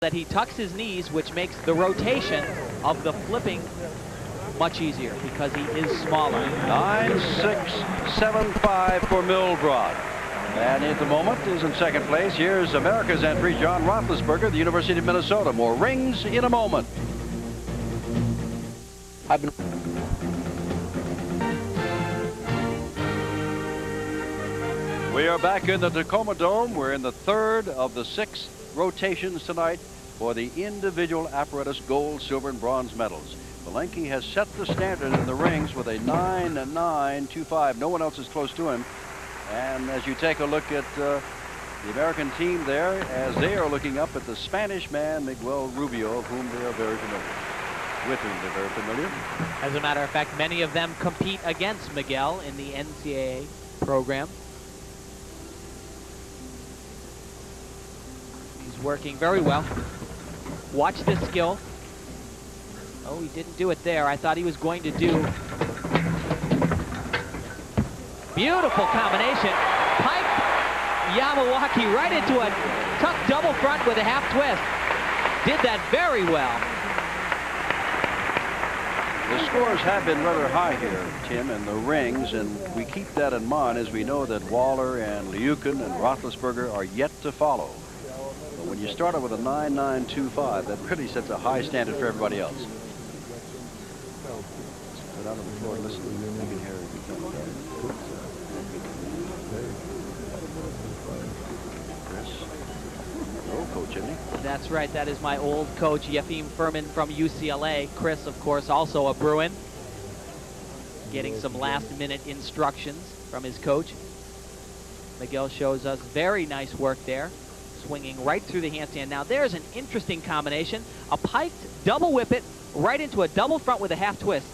that he tucks his knees, which makes the rotation of the flipping much easier because he is smaller. 9.675 for Milbrod. And at the moment is in second place. Here's America's entry, John Roethlisberger, the University of Minnesota. More rings in a moment. We are back in the Tacoma Dome. We're in the third of the 6 rotations tonight for the individual apparatus gold, silver, and bronze medals. Belenke has set the standard in the rings with a 9.925. No one else is close to him. And as you take a look at the American team there, as they are looking up at the Spanish man, Miguel Rubio, of whom they are very familiar. With whom they're very familiar. As a matter of fact, many of them compete against Miguel in the NCAA program. He's working very well. Watch this skill. Oh, he didn't do it there. I thought he was going to do. Beautiful combination. Pipe Yamawaki right into a tuck double front with a half twist. Did that very well. The scores have been rather high here, Tim, in the rings, and we keep that in mind as we know that Waller and Liukin and Roethlisberger are yet to follow. But when you start out with a 9.925, that really sets a high standard for everybody else. Sit out on the floor and listen. You can hear it. Chris. Oh, Coach, isn't he? That's right. That is my old coach, Yefim Furman from UCLA. Chris, of course, also a Bruin. Getting some last-minute instructions from his coach. Miguel shows us very nice work there. Swinging right through the handstand. Now, there's an interesting combination. A piked double whip it right into a double front with a half twist.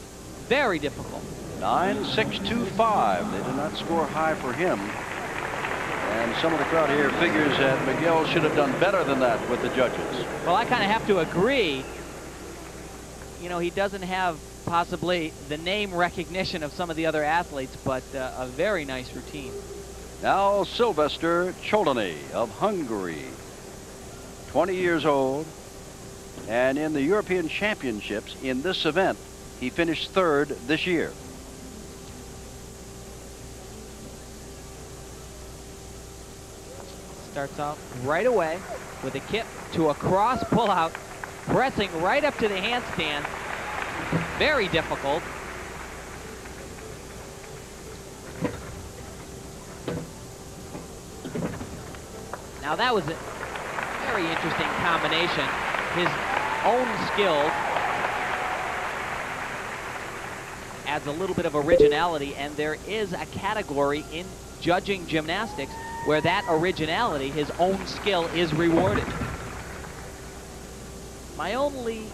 Very difficult. 9.625. They did not score high for him. And some of the crowd here figures that Miguel should have done better than that with the judges. Well, I kind of have to agree. You know, he doesn't have possibly the name recognition of some of the other athletes, but a very nice routine. Now Sylvester Cholony of Hungary, 20 years old, and in the European Championships in this event, he finished 3rd this year. Starts off right away with a kip to a cross pullout, pressing right up to the handstand. Very difficult. Now that was a very interesting combination. His own skill adds a little bit of originality, and there is a category in judging gymnastics where that originality, his own skill, is rewarded. My only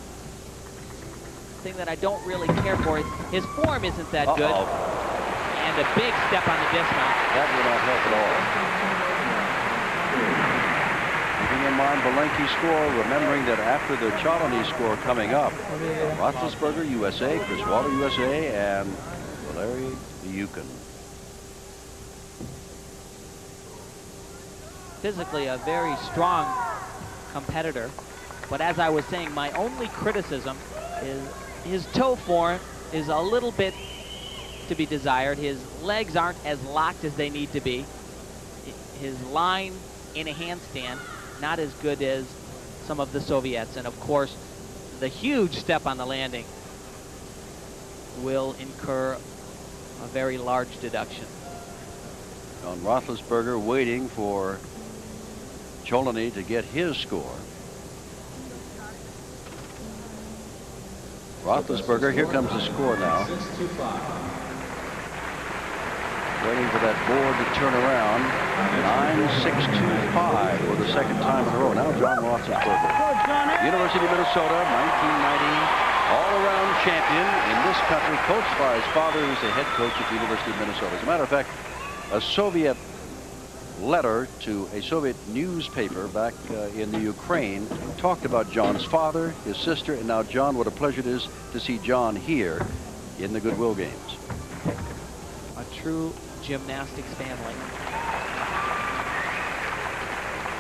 thing that I don't really care for is his form isn't that good. And a big step on the dismount. That will not help at all. Keeping in mind Belenke's score, remembering that after the Cholony score coming up, Roethlisberger, USA, Chris Waller, USA, and Valeri Liukin. Physically a very strong competitor, but as I was saying, my only criticism is his toe form is a little bit to be desired. His legs aren't as locked as they need to be. His line in a handstand not as good as some of the Soviets, and of course the huge step on the landing will incur a very large deduction. On Roethlisberger waiting for Cholony to get his score. Roethlisberger, here comes the score now. Waiting for that board to turn around. 9.625 for the 2nd time in a row. Now John Roethlisberger, University of Minnesota, 1990 all-around champion in this country, coached by his father, who's the head coach at the University of Minnesota. As a matter of fact, a Soviet letter to a Soviet newspaper back in the Ukraine talked about John's father, his sister, and now John, what a pleasure it is to see John here in the Goodwill Games. A true gymnastics family.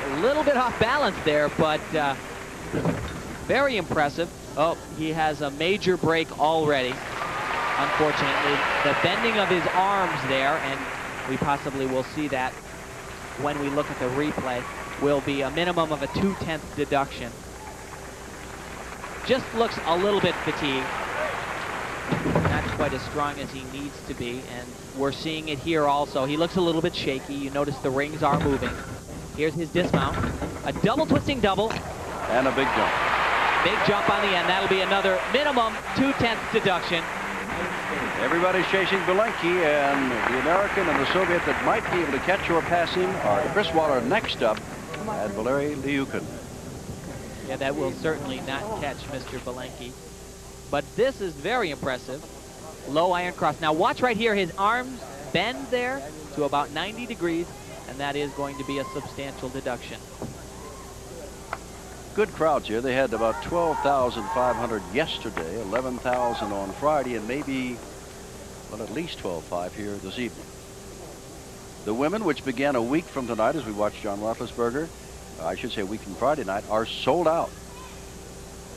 A little bit off balance there, but Very impressive. Oh, he has a major break already. Unfortunately, the bending of his arms there, and we possibly will see that when we look at the replay, will be a minimum of a 2/10 deduction. Just looks a little bit fatigued. Not quite as strong as he needs to be, and we're seeing it here also. He looks a little bit shaky. You notice the rings are moving. Here's his dismount. A double twisting double. And a big jump. Big jump on the end. That'll be another minimum 2/10 deduction. Everybody's chasing Belenky, and the American and the Soviet that might be able to catch or pass him are Chris Waller next up and Valery Lyukin. Yeah, that will certainly not catch Mr. Belenky. But this is very impressive. Low iron cross. Now watch right here. His arms bend there to about 90 degrees, and that is going to be a substantial deduction. Good crowds here. They had about 12,500 yesterday, 11,000 on Friday, and maybe, well, at least 12,500 here this evening. The women, which began a week from tonight as we watch John Roethlisberger, I should say a week from Friday night, are sold out.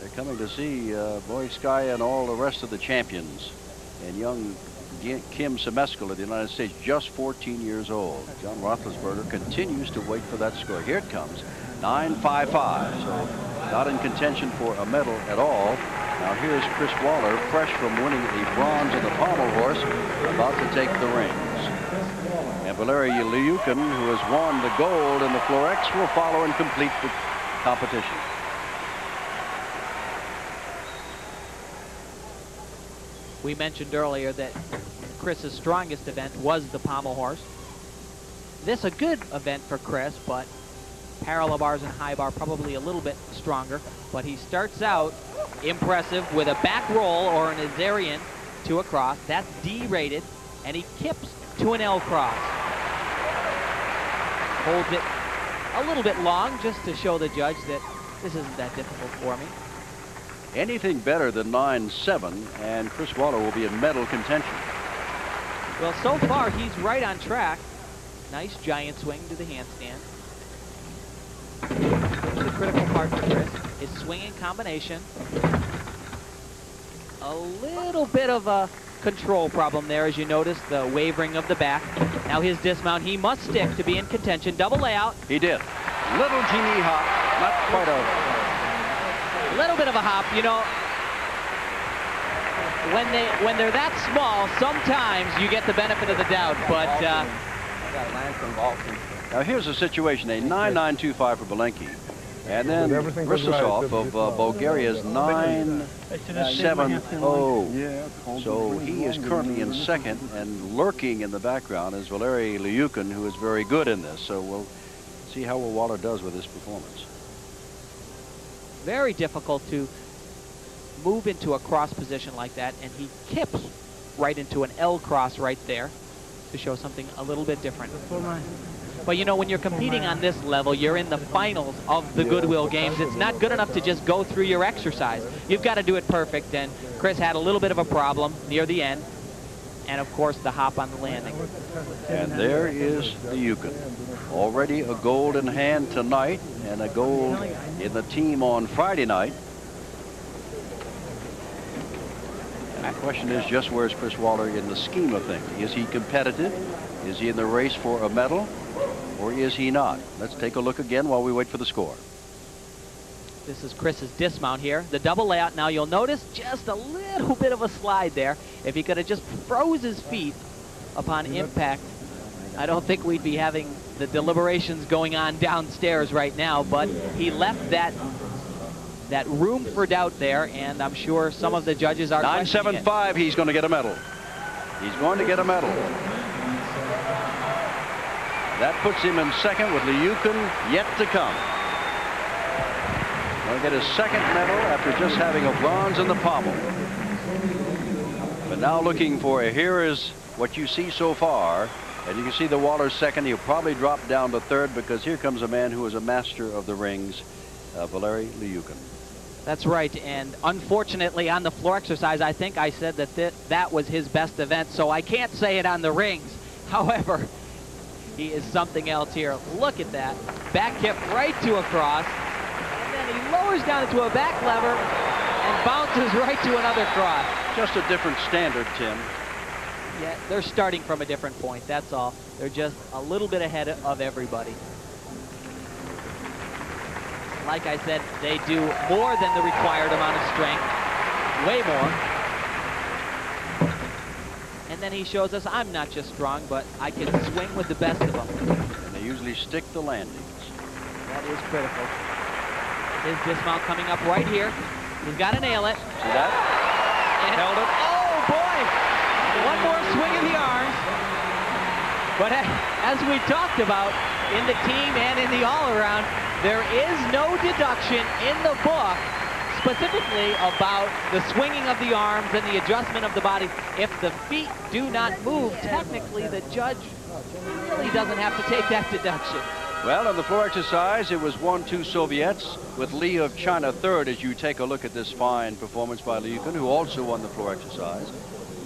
They're coming to see Boyskaya and all the rest of the champions. And young Kim Semeskal of the United States, just 14 years old. John Roethlisberger continues to wait for that score. Here it comes, 9.55. So not in contention for a medal at all. Now here's Chris Waller, fresh from winning a bronze in the pommel horse, about to take the rings. And Valery Lyukin, who has won the gold in the Florex, will follow and complete the competition. We mentioned earlier that Chris's strongest event was the pommel horse. This a good event for Chris, but parallel bars and high bar probably a little bit stronger. But he starts out impressive with a back roll or an Azarian to a cross. That's D-rated, and he kips to an L cross. Holds it a little bit long just to show the judge that this isn't that difficult for me. Anything better than 9.7, and Chris Waller will be in medal contention. Well, so far he's right on track. Nice giant swing to the handstand. The critical part for Chris is swinging combination. A little bit of a control problem there, as you notice the wavering of the back. Now his dismount, he must stick to be in contention. Double layout. He did. Little teeny hop, not quite a little bit of a hop. You know, when they're that small, sometimes you get the benefit of the doubt. But now here's the situation: a 9.925 for Belenky, and then Ristasov of Bulgaria's 9.70. So he is currently in second, and lurking in the background is Valery Lyukin, who is very good in this. So we'll see how Waller does with his performance. Very difficult to move into a cross position like that, and he kips right into an L cross right there to show something a little bit different. But you know, when you're competing on this level, you're in the finals of the Goodwill games. It's not good enough to just go through your exercise. You've got to do it perfect, and Chris had a little bit of a problem near the end, and of course the hop on the landing. And there is Lyukin. Already a gold in hand tonight, and a gold in the team on Friday night. And the question is just where's Chris Waller in the scheme of things? Is he competitive? Is he in the race for a medal? Or is he not? Let's take a look again while we wait for the score. This is Chris's dismount here. The double layout. Now you'll notice just a little bit of a slide there. If he could have just froze his feet upon impact, I don't think we'd be having the deliberations going on downstairs right now, but he left that room for doubt there, and I'm sure some of the judges are 9.75, he's going to get a medal. He's going to get a medal. That puts him in second with Lyukin yet to come. Going to get his second medal after just having a bronze in the pommel. But now looking for here is what you see so far. And you can see the Waller second. He'll probably drop down to third because here comes a man who is a master of the rings, Valery Lyukin. That's right. And unfortunately on the floor exercise, I think I said that that was his best event. So I can't say it on the rings. However, he is something else here. Look at that. Back kick right to a cross. And then and he lowers down into a back lever and bounces right to another cross. Just a different standard, Tim. Yeah, they're starting from a different point, that's all. They're just a little bit ahead of everybody. Like I said, they do more than the required amount of strength, way more. And then he shows us I'm not just strong, but I can swing with the best of them. And they usually stick the landings. That is critical. His dismount coming up right here. He's got to nail it. See that? And held it. Oh, boy! One more swing of the arms. But as we talked about in the team and in the all-around, there is no deduction in the book specifically about the swinging of the arms and the adjustment of the body. If the feet do not move, technically the judge really doesn't have to take that deduction. Well, on the floor exercise, it was 1-2 Soviets with Lee of China third as you take a look at this fine performance by Liukin, who also won the floor exercise.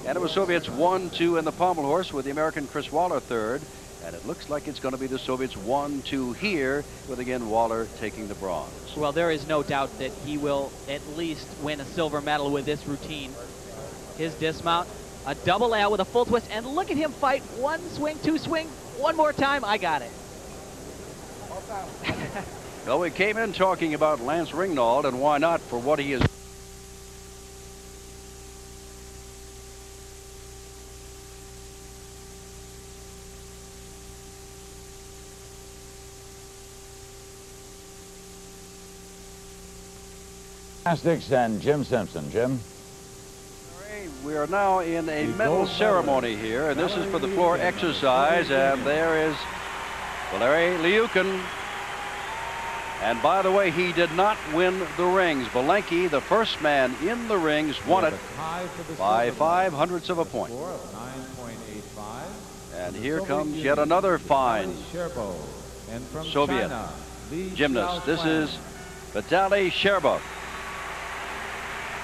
And it was Soviets 1-2 in the pommel horse with the American Chris Waller third. And it looks like it's going to be the Soviets 1-2 here, with again Waller taking the bronze. Well, there is no doubt that he will at least win a silver medal with this routine. His dismount, a double L with a full twist, and look at him fight. One swing, two swing, one more time, I got it. Well, we came in talking about Lance Ringnauld, and why not, for what he is. Gymnastics and Jim Simpson. Jim? We are now in a medal ceremony here, and this is for the floor exercise, and there is Valery Liukin. And by the way, he did not win the rings. Belenki, the first man in the rings, won it by 0.05 of a point. And here comes yet another fine Soviet gymnast. This is Vitaly Sherbov,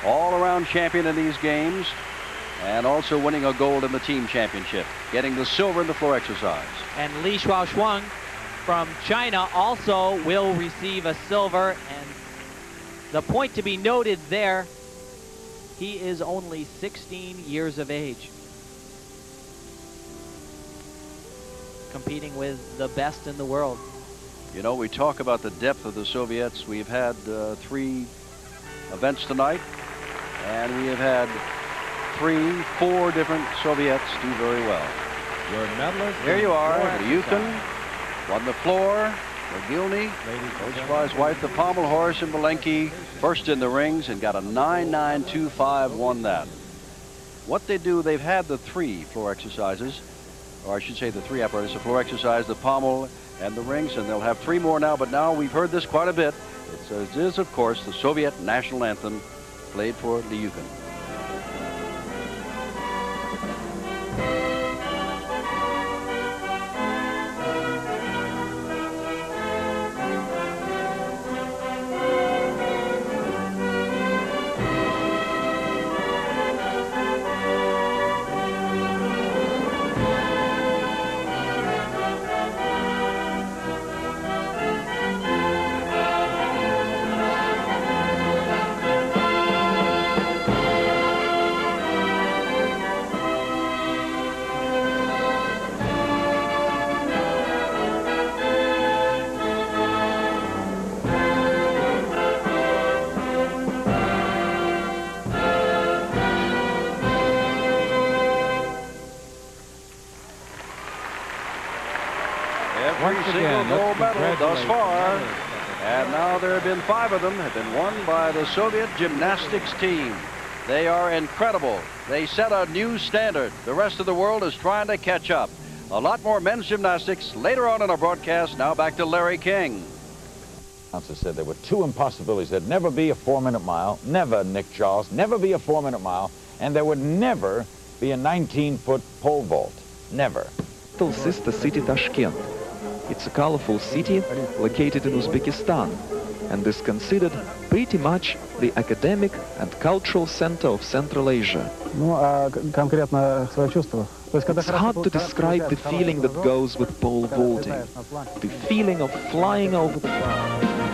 all-around champion in these games, and also winning a gold in the team championship, getting the silver in the floor exercise. And Li Shuaoshuang from China also will receive a silver, and the point to be noted there, he is only 16 years of age, competing with the best in the world. You know, we talk about the depth of the Soviets. We've had 3 events tonight, and we have had 4 different Soviets do very well. Your medalist. Here you are, Liukin won the floor, Mogilny, coached by his wife, the pommel horse, and Belenki, first in the rings and got a 9.925, won that. What they do, they've had the 3 floor exercises, or I should say the 3 apparatus, the floor exercise, the pommel, and the rings, and they'll have 3 more now, but now we've heard this quite a bit. It is, of course, the Soviet national anthem played for Liukin. Every single gold medal thus far, and now there have been 5 of them have been won by the Soviet gymnastics team. They are incredible. They set a new standard. The rest of the world is trying to catch up. A lot more men's gymnastics later on in our broadcast. Now back to Larry King. Announcer said there were 2 impossibilities. There'd never be a 4-minute mile, never, Nick Charles, never be a 4-minute mile, and there would never be a 19-foot pole vault. Never. This is the city Tashkent. It's a colorful city located in Uzbekistan and is considered pretty much the academic and cultural center of Central Asia. It's hard to describe the feeling that goes with pole vaulting, the feeling of flying over the bar.